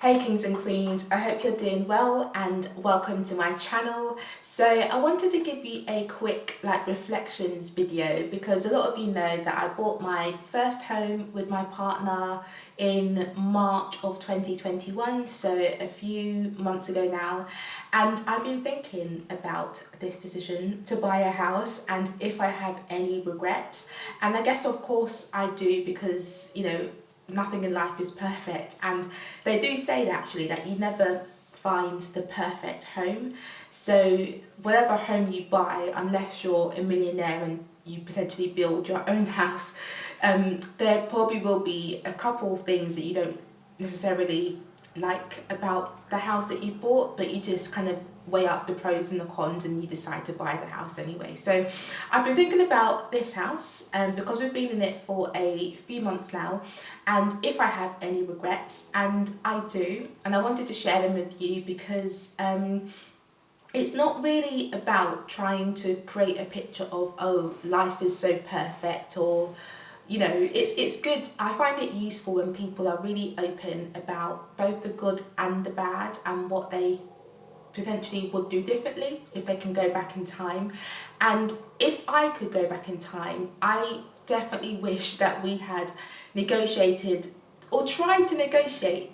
Hey kings and queens, I hope you're doing well and welcome to my channel. So I wanted to give you a quick reflections video because a lot of you know that I bought my first home with my partner in March of 2021, so a few months ago now, and I've been thinking about this decision to buy a house and if I have any regrets. And I guess of course I do, because nothing in life is perfect, and they do say that actually that you never find the perfect home. So whatever home you buy, unless you're a millionaire and you potentially build your own house, there probably will be a couple of things that you don't necessarily like about the house that you bought, but you just kind of weigh up the pros and the cons and you decide to buy the house anyway. So I've been thinking about this house because we've been in it for a few months now, and if I have any regrets, and I do, and I wanted to share them with you because it's not really about trying to create a picture of, oh, life is so perfect, or it's good. I find it useful when people are really open about both the good and the bad and what they potentially would do differently if they can go back in time. And if I could go back in time, I definitely wish that we had negotiated or tried to negotiate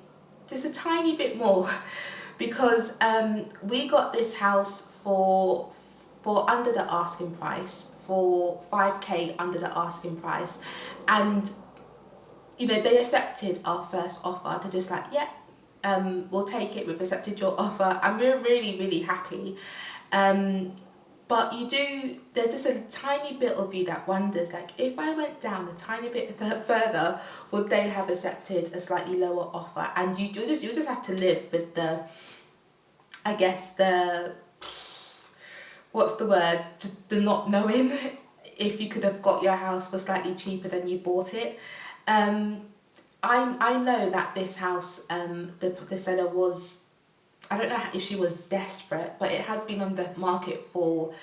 just a tiny bit more because we got this house for under the asking price, for 5k under the asking price, and they accepted our first offer. They're just like, yeah, we'll take it, we've accepted your offer, and we're really, really happy. But there's just a tiny bit of you that wonders, like, if I went down a tiny bit further, would they have accepted a slightly lower offer? And you just have to live with the not knowing if you could have got your house for slightly cheaper than you bought it. I know that this house, the seller was, I don't know if she was desperate, but it had been on the market for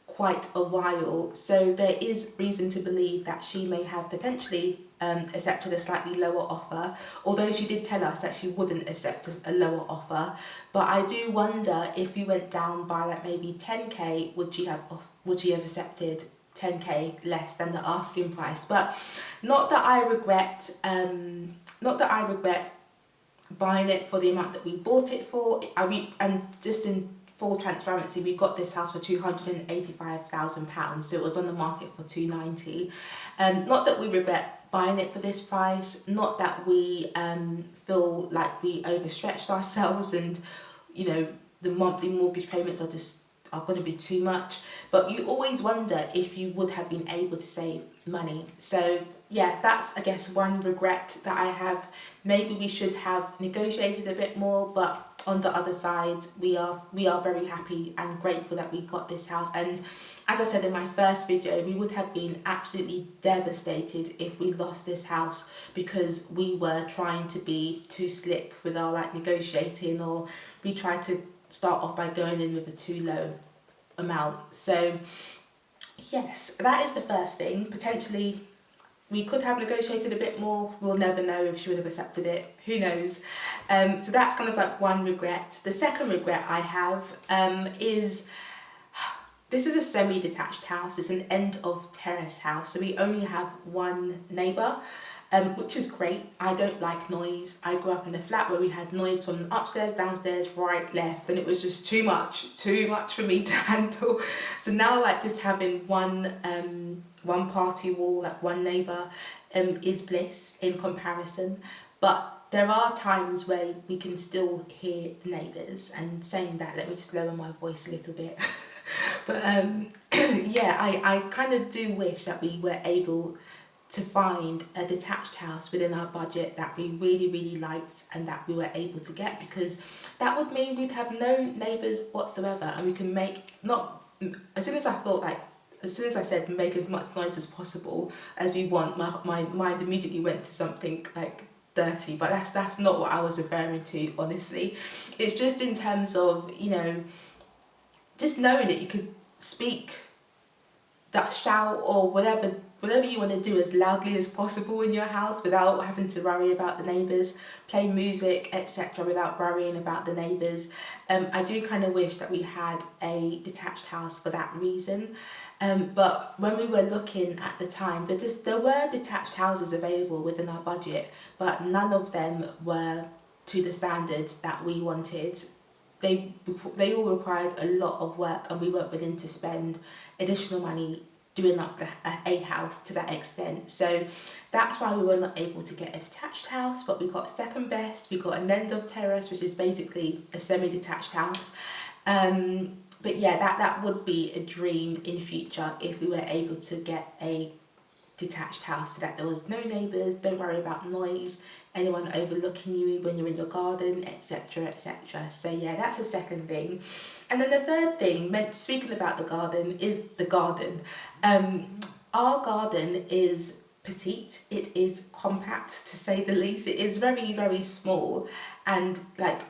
quite a while. So there is reason to believe that she may have potentially accepted a slightly lower offer, although she did tell us that she wouldn't accept a lower offer. But I do wonder, if you went down by maybe 10k, would she have accepted 10k less than the asking price? But not that I regret buying it for the amount that we bought it for. And just in full transparency, we got this house for £285,000, so it was on the market for 290. Not that we regret buying it for this price, not that we feel like we overstretched ourselves and the monthly mortgage payments are going to be too much, but you always wonder if you would have been able to save money. So yeah, that's, I guess, one regret that I have. Maybe we should have negotiated a bit more, but on the other side, we are very happy and grateful that we got this house. And as I said in my first video, we would have been absolutely devastated if we lost this house because we were trying to be too slick with our negotiating, or we tried to start off by going in with a too low amount. So yes, that is the first thing. Potentially we could have negotiated a bit more. We'll never know if she would have accepted it. Who knows? So that's kind of one regret. The second regret I have is, this is a semi-detached house. It's an end of terrace house, so we only have one neighbour, which is great. I don't like noise. I grew up in a flat where we had noise from upstairs, downstairs, right, left, and it was just too much for me to handle. So now just having one party wall, one neighbour, is bliss in comparison. But there are times where we can still hear the neighbours, and saying that, let me just lower my voice a little bit. But yeah, I kind of do wish that we were able to find a detached house within our budget that we really, really liked and that we were able to get, because that would mean we'd have no neighbours whatsoever, and we can make, as soon as I said make as much noise as possible as we want, my mind immediately went to something dirty, but that's not what I was referring to, honestly. It's just in terms of, just knowing that you could speak, that shout or whatever whatever you want to do as loudly as possible in your house without having to worry about the neighbours, play music, etc. without worrying about the neighbours. I do kind of wish that we had a detached house for that reason. But when we were looking at the time, there were detached houses available within our budget, but none of them were to the standards that we wanted. They all required a lot of work, and we weren't willing to spend additional money doing up a house to that extent. So that's why we were not able to get a detached house, but we got second best. We got an end of terrace, which is basically a semi-detached house. But yeah, that would be a dream in future if we were able to get a detached house so that there was no neighbours, don't worry about noise, anyone overlooking you when you're in your garden, etc, etc. So yeah, that's the second thing. And then the third thing, speaking about the garden, is the garden. Our garden is petite, it is compact to say the least. It is very, very small, and like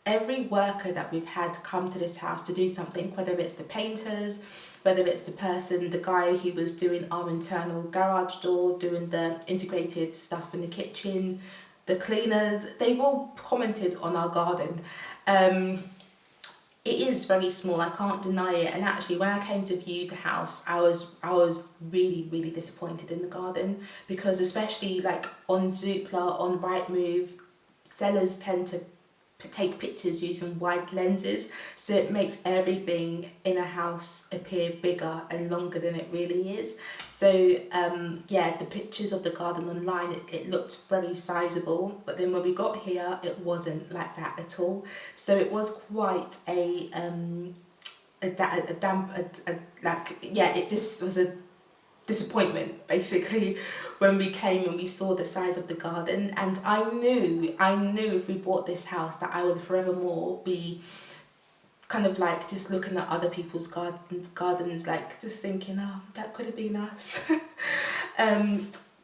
every worker that we've had come to this house to do something, whether it's the painters, whether it's the guy who was doing our internal garage door, doing the integrated stuff in the kitchen, the cleaners, they've all commented on our garden. It is very small, I can't deny it. And actually, when I came to view the house, I was really, really disappointed in the garden, because especially like on Zoopla, on Rightmove, sellers tend to take pictures using wide lenses, so it makes everything in a house appear bigger and longer than it really is. So yeah, the pictures of the garden online, it looked very sizable, but then when we got here, it wasn't like that at all. So it was quite it just was a disappointment basically when we came and we saw the size of the garden. And I knew if we bought this house that I would forevermore be kind of like just looking at other people's gardens, like just thinking, oh, that could have been us.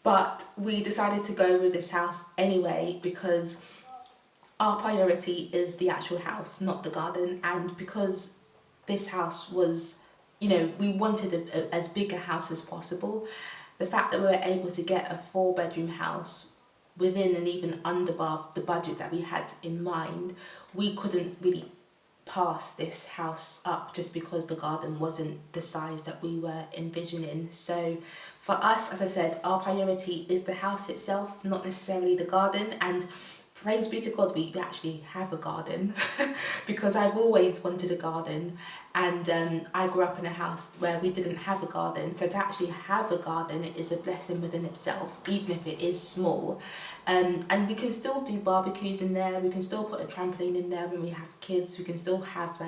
But we decided to go with this house anyway, because our priority is the actual house, not the garden. And because this house was, we wanted as big a house as possible. The fact that we were able to get a 4-bedroom house within and even under the budget that we had in mind, we couldn't really pass this house up just because the garden wasn't the size that we were envisioning. So for us, as I said, our priority is the house itself, not necessarily the garden. And praise be to God, we actually have a garden because I've always wanted a garden, and I grew up in a house where we didn't have a garden. So to actually have a garden is a blessing within itself, even if it is small. And we can still do barbecues in there, we can still put a trampoline in there when we have kids, we can still have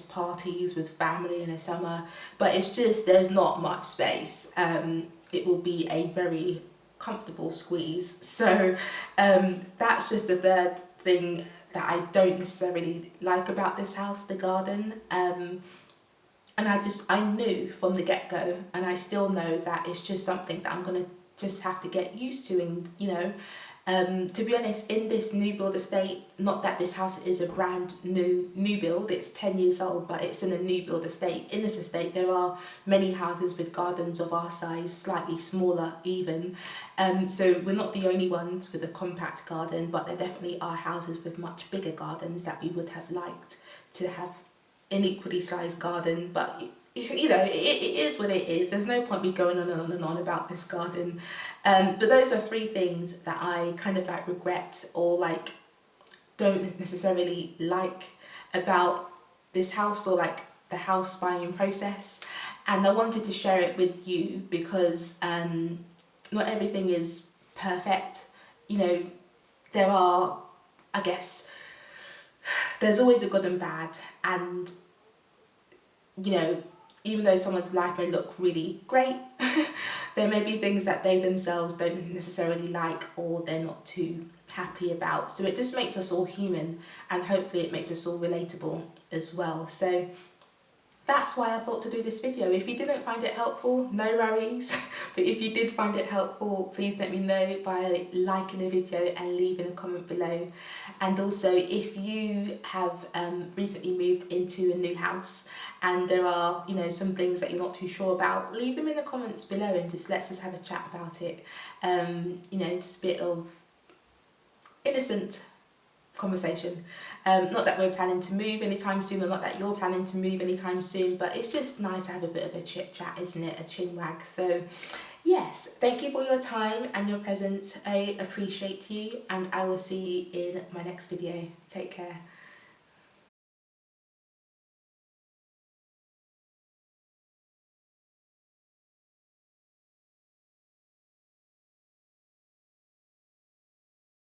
parties with family in the summer, but it's just there's not much space. It will be a very comfortable squeeze. So that's just the third thing that I don't necessarily like about this house, the garden. And I knew from the get-go, and I still know that it's just something that I'm gonna just have to get used to. And to be honest, in this new build estate, not that this house is a brand new build, it's 10 years old, but it's in a new build estate. In this estate, there are many houses with gardens of our size, slightly smaller even. So we're not the only ones with a compact garden, but there definitely are houses with much bigger gardens that we would have liked to have an equally sized garden. But it is what it is. There's no point me going on and on and on about this garden. But those are 3 things that I kind of regret or don't necessarily like about this house, or the house buying process. And I wanted to share it with you because not everything is perfect. There are, I guess, there's always a good and bad. And even though someone's life may look really great, there may be things that they themselves don't necessarily like, or they're not too happy about. So it just makes us all human, and hopefully it makes us all relatable as well. So that's why I thought to do this video. If you didn't find it helpful, no worries. But if you did find it helpful, please let me know by liking the video and leaving a comment below. And also, if you have recently moved into a new house and there are, you know, some things that you're not too sure about, leave them in the comments below and just let's just have a chat about it. You know, just a bit of innocent conversation. Not that we're planning to move anytime soon, or not that you're planning to move anytime soon, but it's just nice to have a bit of a chit chat, isn't it? A chin wag. So yes, thank you for your time and your presence. I appreciate you, and I will see you in my next video. Take care.